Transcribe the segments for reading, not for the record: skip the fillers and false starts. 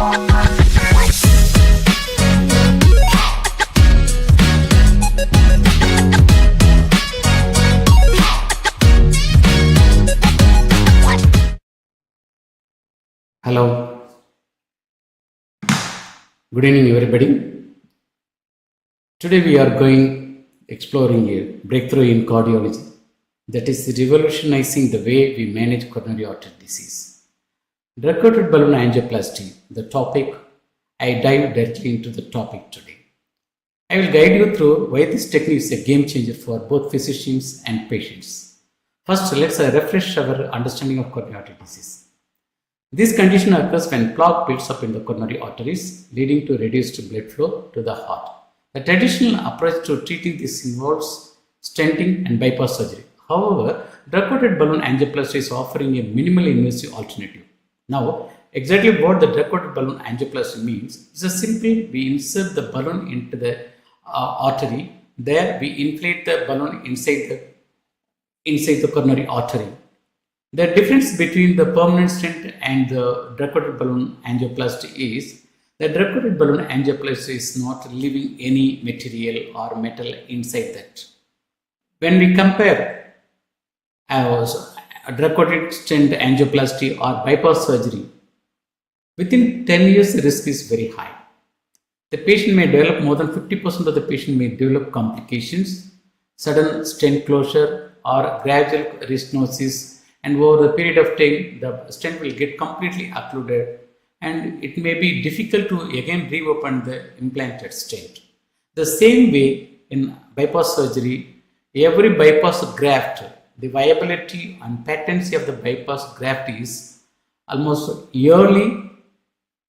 Hello, good evening everybody. Today we are exploring a breakthrough in cardiology that is revolutionizing the way we manage coronary artery disease. Drug-coated balloon angioplasty, the topic. I dive directly into the topic today. I will guide you through why this technique is a game changer for both physicians and patients. First, let's refresh our understanding of coronary artery disease. This condition occurs when plaque builds up in the coronary arteries, leading to reduced blood flow to the heart. The traditional approach to treating this involves stenting and bypass surgery. However, drug-coated balloon angioplasty is offering a minimally invasive alternative. Now, exactly what the drug-coated balloon angioplasty means is simply we insert the balloon into the artery. There, we inflate the balloon inside the coronary artery. The difference between the permanent stent and the drug-coated balloon angioplasty is that drug-coated balloon angioplasty is not leaving any material or metal inside that. When we compare drug-coated stent angioplasty or bypass surgery, within 10 years the risk is very high. The patient may develop, more than 50% of the patient may develop complications, sudden stent closure or gradual restenosis, and over the period of time the stent will get completely occluded and it may be difficult to again reopen the implanted stent. The same way in bypass surgery, every bypass graft, the viability and patency of the bypass graft is almost yearly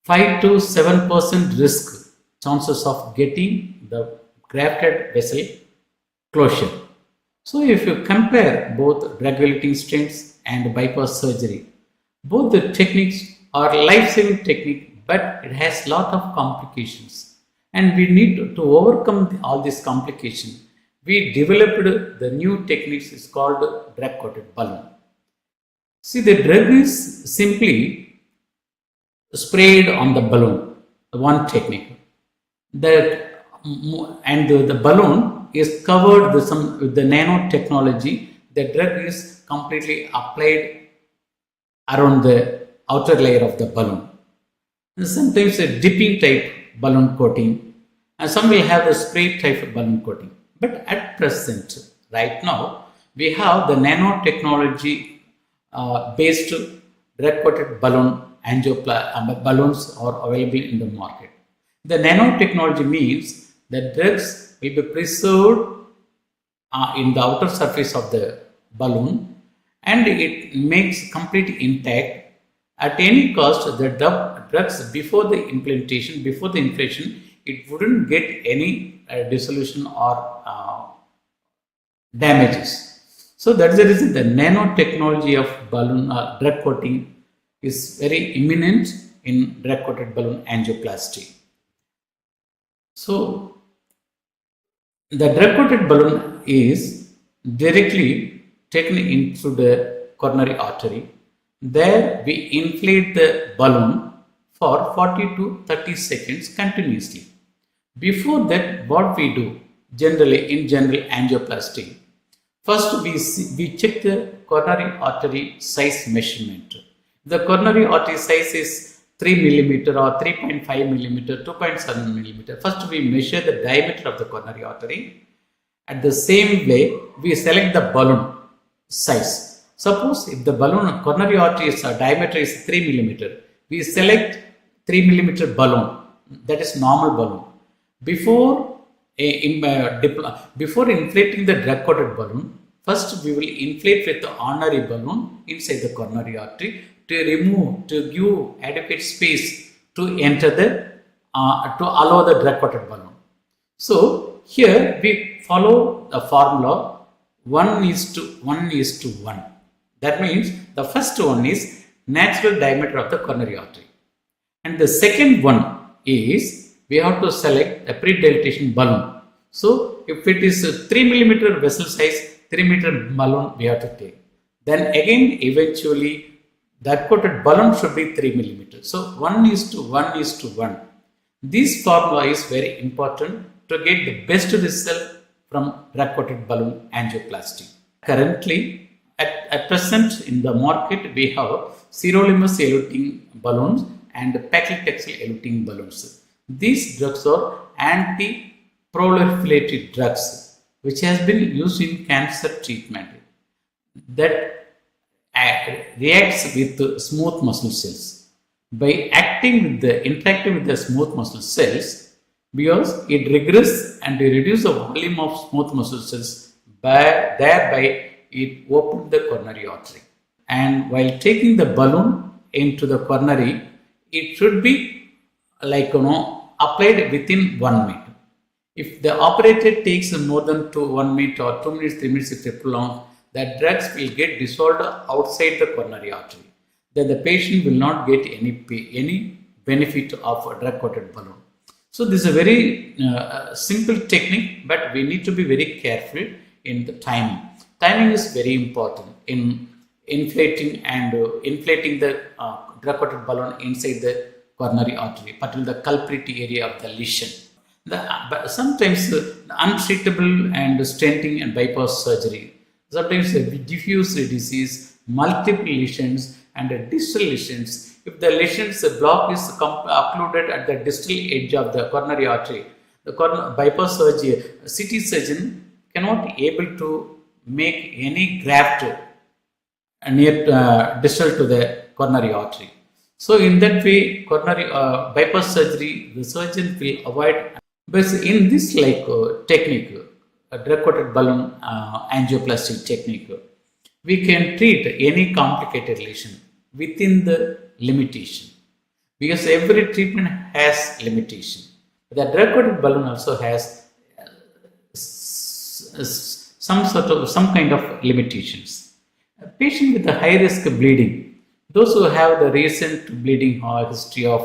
5 to 7% risk chances of getting the grafted vessel closure. So if you compare both drug-eluting stents and bypass surgery, both the techniques are life-saving technique, but it has lot of complications and we need to overcome all these complications. We developed the new techniques, is called drug-coated balloon. See, the drug is simply sprayed on the balloon, one technique. The balloon is covered with the nanotechnology. The drug is completely applied around the outer layer of the balloon. And sometimes a dipping type balloon coating, and some will have the spray type of balloon coating. But at present, right now, we have the nanotechnology based drug-coated balloon balloons are available in the market. The nanotechnology means that drugs will be preserved in the outer surface of the balloon and it makes complete intact. At any cost, the drugs before the implantation, before the inflation, it wouldn't get any dissolution or damages. So that's the reason the nanotechnology of balloon drug coating is very imminent in drug-coated balloon angioplasty. So the drug-coated balloon is directly taken into the coronary artery. There we inflate the balloon for 40 to 30 seconds continuously. Before that, what we do in general angioplasty, first we check the coronary artery size measurement. The coronary artery size is 3 millimeter or 3.5 millimeter, 2.7 millimeter. First we measure the diameter of the coronary artery. At the same way, we select the balloon size. Suppose if the balloon coronary artery diameter is 3 millimeter, we select 3 millimeter balloon, that is normal balloon. Before inflating the drug-coated balloon, first we will inflate with the ordinary balloon inside the coronary artery to give adequate space to enter to allow the drug-coated balloon. So here we follow the formula 1:1. That means the first one is natural diameter of the coronary artery. And the second one is we have to select a pre-dilatation balloon. So if it is a 3 millimeter vessel size, 3 meter balloon we have to take. Then again eventually The coated balloon should be 3 millimeters. So 1:1:1. This formula is very important to get the best result from drug coated balloon angioplasty. Currently, at present in the market, we have sirolimus eluting balloons and paclitaxel eluting balloons. These drugs are anti-proliferative drugs which has been used in cancer treatment that reacts with smooth muscle cells. By interacting with the smooth muscle cells, because it regresses and reduces the volume of smooth muscle cells, thereby it opens the coronary artery. And while taking the balloon into the coronary, it should be applied within 1 minute. If the operator takes more than 1 minute or 2 minutes, 3 minutes if they prolong, the drugs will get dissolved outside the coronary artery. Then the patient will not get any benefit of a drug coated balloon. So this is a very simple technique, but we need to be very careful in the timing. Timing is very important in inflating the drug coated balloon inside the coronary artery, particularly the culprit area of the lesion. Sometimes untreatable and stenting and bypass surgery. Sometimes diffuse disease, multiple lesions and distal lesions. If the lesions block is occluded at the distal edge of the coronary artery, the bypass surgery, CT surgeon cannot able to make any graft near distal to the coronary artery. So in that way, coronary bypass surgery, the surgeon will avoid. But in this technique, a drug coated balloon angioplasty technique, we can treat any complicated lesion within the limitation, because every treatment has limitation. The drug coated balloon also has some kind of limitations. A patient with a high risk bleeding, those who have the recent bleeding or history of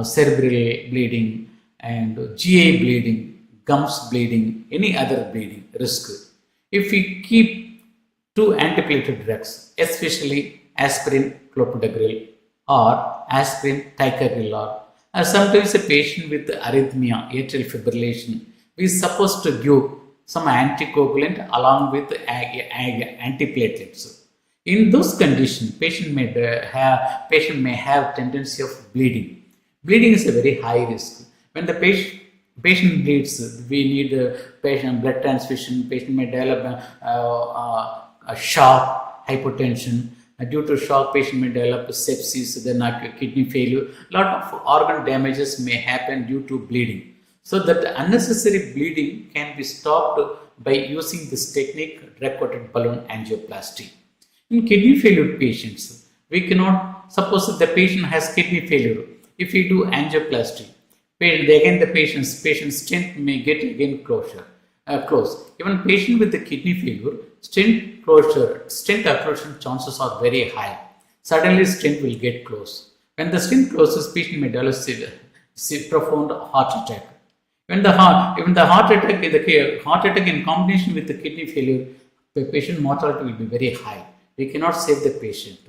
cerebral bleeding and GI bleeding, gums bleeding, any other bleeding risk. If we keep 2 antiplatelet drugs, especially aspirin clopidogrel or aspirin ticagrelor, or sometimes a patient with arrhythmia, atrial fibrillation, we are supposed to give some anticoagulant along with antiplatelets. In those conditions, patient may have tendency of bleeding. Bleeding is a very high risk. When the patient bleeds, we need patient blood transfusion. Patient may develop a shock, hypotension. Due to shock, patient may develop sepsis, then kidney failure. Lot of organ damages may happen due to bleeding. So that unnecessary bleeding can be stopped by using this technique, drug coated balloon angioplasty. In kidney failure patients, we cannot, suppose the patient has kidney failure. If we do angioplasty, again the patient's stent may get again closed. Even patient with the kidney failure, stent occlusion chances are very high. Suddenly stent will get closed. When the stent closes, patient may develop profound heart attack. Even the heart attack in combination with the kidney failure, the patient mortality will be very high. We cannot save the patient.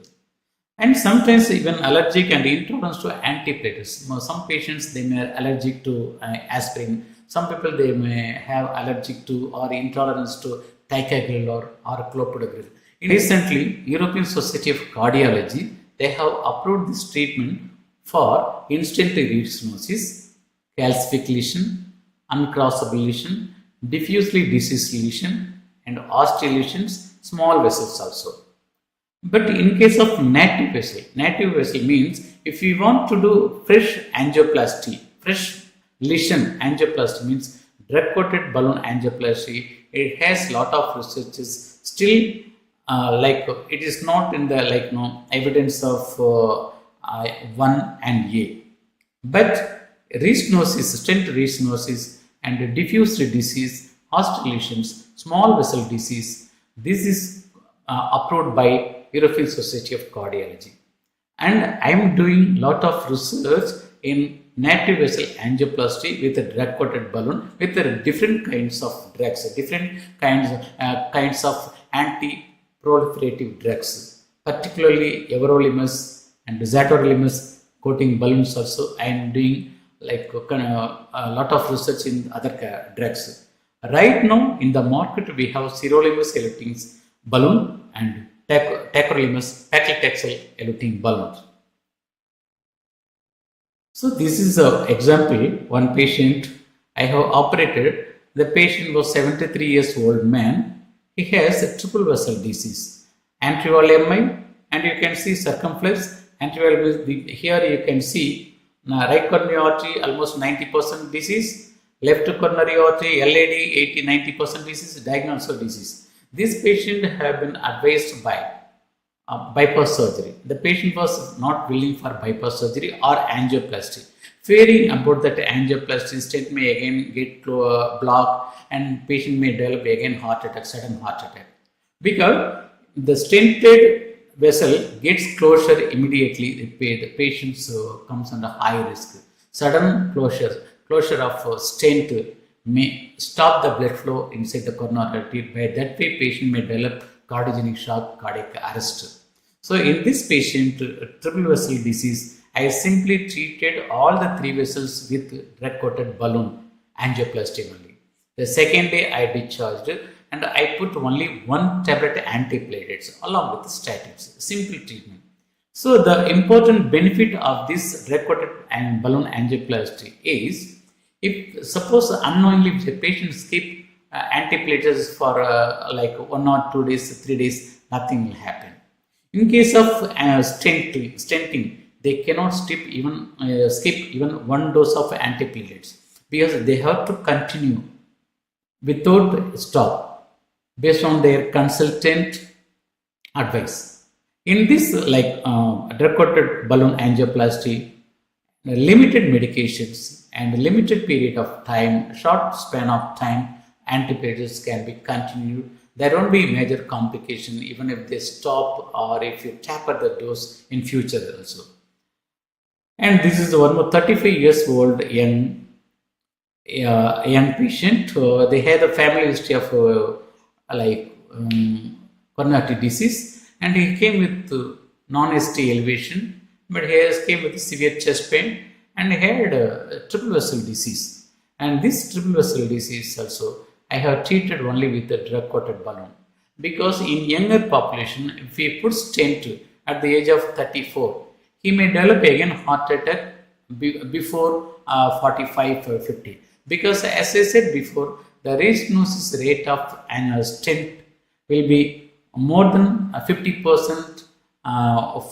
And sometimes even allergic and intolerance to antiplatelets. Some patients, they may be allergic to aspirin. Some people, they may have allergic to or intolerance to ticagrelor or clopidogrel. Recently, European Society of Cardiology, they have approved this treatment for instant restenosis, calcific lesion, uncrossable lesion, diffusely diseased lesion, and osteolesions, small vessels also. But in case of native vessel means if we want to do fresh angioplasty, fresh lesion angioplasty means drug coated balloon angioplasty, it has lot of researches still it is not in the evidence of 1 and A. But restenosis, stent restenosis and diffuse disease, osteolesions, small vessel disease, this is approved by European Society of Cardiology. And I am doing lot of research in native vessel angioplasty with a drug coated balloon with different kinds of drugs, different kinds of anti-proliferative drugs. particularly everolimus and zatolimus coating balloons also. I am doing a lot of research in other drugs. Right now in the market we have sirolimus eluting balloon and tacrolimus paclitaxel eluting balloons. So this is an example. One patient I have operated. The patient was 73 years old man. He has a triple vessel disease, anterior MI, and you can see circumflex. Anterior, here you can see right coronary artery almost 90% disease, left coronary artery LAD 80-90% disease, diagnosed disease. This patient have been advised by bypass surgery. The patient was not willing for bypass surgery or angioplasty. Fearing about that angioplasty, stent may again get blocked and patient may develop again heart attack, sudden heart attack. Because the stented vessel gets closure immediately, the patient comes under high risk. Sudden closure of stent may stop the blood flow inside the coronary artery. By that way, patient may develop cardiogenic shock, cardiac arrest. So in this patient, triple vessel disease, I simply treated all the three vessels with drug-coated balloon angioplasty only. The second day I discharged and I put only one tablet antiplatelets along with statins, simple treatment. So the important benefit of this drug-coated and balloon angioplasty is, if suppose unknowingly the patient skip antiplatelets for like 1 or 2 days, 3 days, nothing will happen. In case of stenting, they cannot skip even 1 dose of antiplatelets because they have to continue without stop based on their consultant advice. In this drug-coated balloon angioplasty, limited medications and limited period of time, short span of time, antiplatelets can be continued. There won't be major complication even if they stop or if you taper the dose in future also. And this is one more 35 years old young patient. They had a family history of coronary disease, and he came with non-ST elevation, but he came with severe chest pain and he had triple vessel disease. And this triple vessel disease also I have treated only with the drug-coated balloon, because in younger population, if we put stent at the age of 34, he may develop again heart attack before 45 or 50. Because as I said before, the restenosis rate of an stent will be more than 50%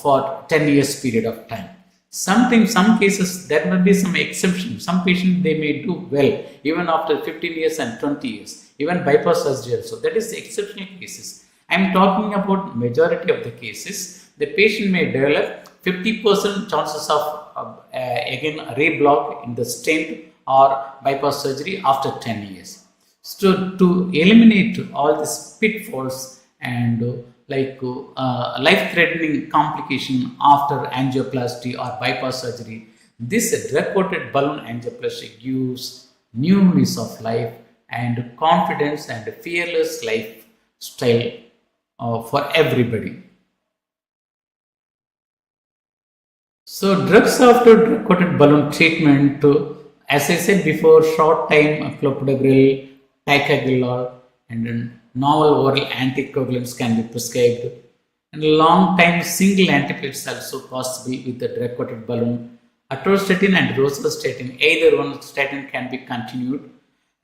for 10 years period of time. Sometimes, some cases, there may be some exception. Some patients, they may do well even after 15 years and 20 years, even bypass surgery also. That is exceptional cases. I am talking about majority of the cases. The patient may develop 50% chances of again reblock in the stent or bypass surgery after 10 years. So to eliminate all these pitfalls and life-threatening complication after angioplasty or bypass surgery, this drug-coated balloon angioplasty gives new lease of life and confidence and fearless lifestyle for everybody. So drugs after drug-coated balloon treatment, as I said before, short time clopidogrel, ticagrelor, and then novel oral anticoagulants can be prescribed, and long time single antiplatelets also possible with the drug-coated balloon. Atorvastatin and rosuvastatin, either one statin can be continued.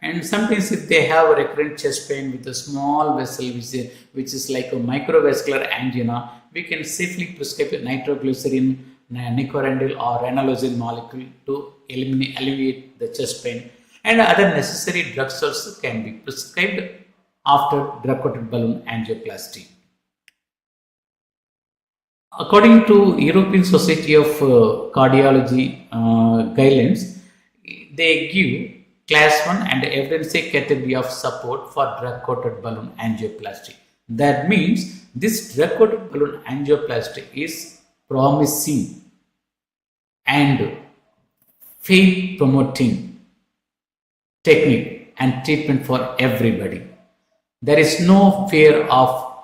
And sometimes if they have a recurrent chest pain with a small vessel which is like a microvascular angina, we can safely prescribe nitroglycerin, nicorandil or ranolazine molecule to alleviate the chest pain. And other necessary drugs also can be prescribed after drug-coated balloon angioplasty. According to European Society of Cardiology guidelines, they give class 1 and evidence category of support for drug-coated balloon angioplasty. That means this drug-coated balloon angioplasty is promising and faith promoting technique and treatment for everybody. There is no fear of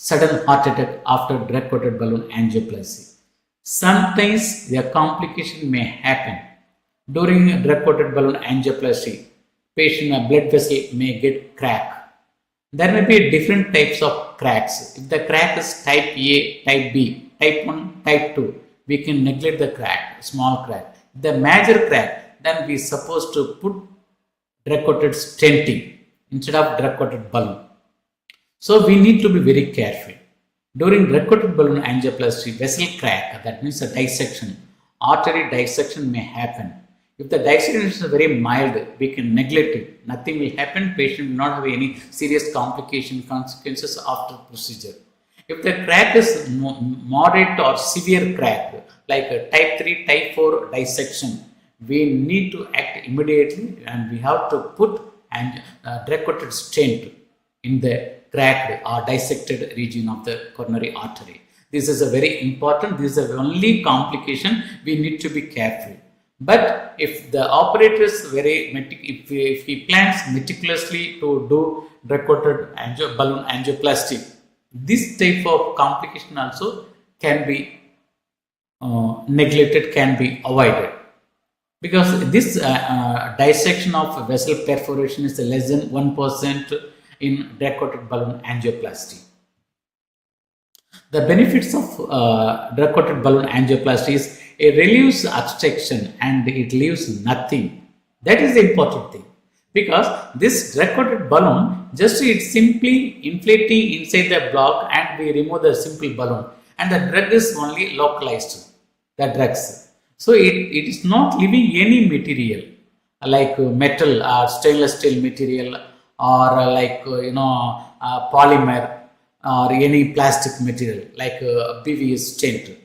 sudden heart attack after drug-coated balloon angioplasty. Sometimes the complication may happen during drug-coated balloon angioplasty. Patient blood vessel may get crack. There may be different types of cracks. If the crack is type A, type B, type 1, type 2, we can neglect the crack, small crack. The major crack, then we are supposed to put drug-coated stenting instead of drug-coated balloon. So we need to be very careful. During drug-coated balloon angioplasty, vessel crack, that means a dissection, artery dissection may happen. If the dissection is very mild, we can neglect it. Nothing will happen. Patient will not have any serious consequences after procedure. If the crack is moderate or severe crack, like a type 3, type 4 dissection, we need to act immediately and we have to put drug-coated stent in the cracked or dissected region of the coronary artery. This is a very important, this is the only complication we need to be careful. But if the operator is if he plans meticulously to do drug-coated balloon angioplasty, this type of complication also can be neglected, can be avoided. Because this dissection of vessel perforation is less than 1% in drug-coated balloon angioplasty. The benefits of drug-coated balloon angioplasty is it relieves obstruction and it leaves nothing. That is the important thing. Because this drug-coated balloon, just it's simply inflating inside the block and we remove the simple balloon and the drug is only localized, the drugs. So it is not leaving any material like metal or stainless steel material or like polymer or any plastic material like PVS stent.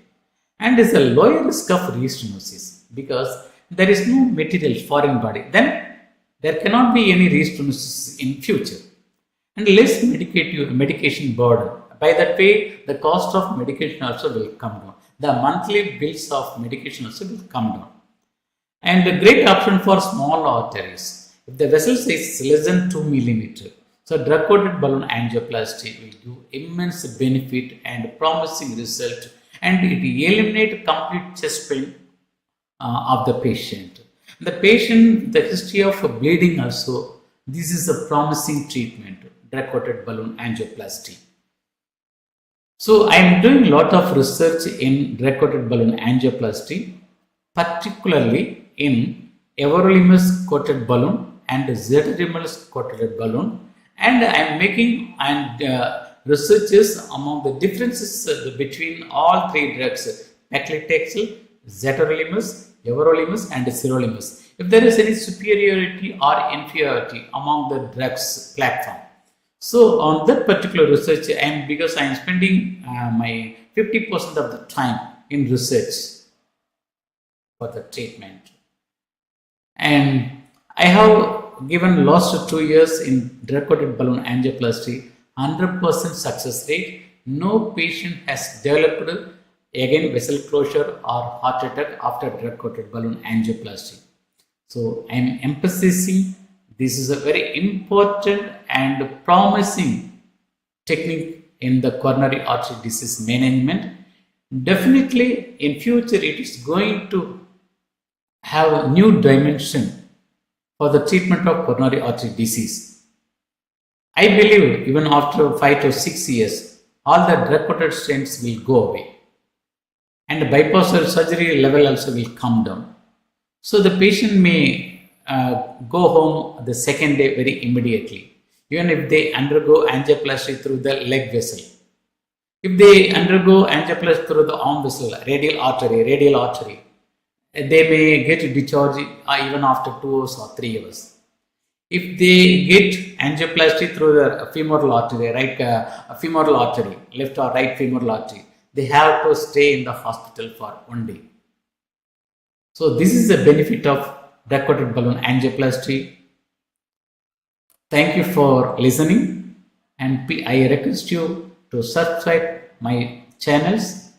And is a lower risk of restenosis because there is no material foreign body. Then there cannot be any restenosis in future. And less medication burden. By that way, the cost of medication also will come down. The monthly bills of medication also will come down. And a great option for small arteries. If the vessel size is less than 2 millimeter, so drug-coated balloon angioplasty will give immense benefit and promising result, and it eliminates complete chest pain of the patient. The patient, the history of bleeding also, this is a promising treatment, drug-coated balloon angioplasty. So I am doing a lot of research in drug-coated balloon angioplasty, particularly in everolimus coated balloon and zirconium coated balloon, and I am making researches among the differences between all three drugs, paclitaxel, zetorolimus, everolimus and sirolimus. If there is any superiority or inferiority among the drugs platform. So on that particular research, because I am spending my 50% of the time in research for the treatment. And I have given last 2 years in drug-coated balloon angioplasty, 100% success rate. No patient has developed again vessel closure or heart attack after drug-coated balloon angioplasty. So I am emphasizing this is a very important and promising technique in the coronary artery disease management. Definitely in future it is going to have a new dimension for the treatment of coronary artery disease. I believe even after 5 to 6 years, all the drug-coated stents will go away and the bypass surgery level also will come down. So the patient may go home the second day very immediately, even if they undergo angioplasty through the leg vessel. If they undergo angioplasty through the arm vessel, radial artery, they may get discharged even after 2 hours or 3 hours. If they get angioplasty through the femoral artery, femoral artery, left or right femoral artery, they have to stay in the hospital for 1 day. So this is the benefit of drug-coated balloon angioplasty. Thank you for listening, and I request you to subscribe my channels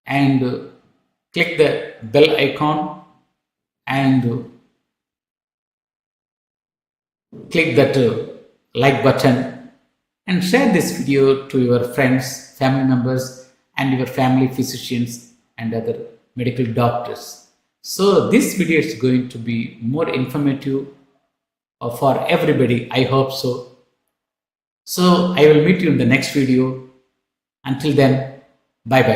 and click the bell icon and click that like button and share this video to your friends, family members, and your family physicians and other medical doctors. So this video is going to be more informative for everybody. I hope so. So I will meet you in the next video. Until then, bye bye.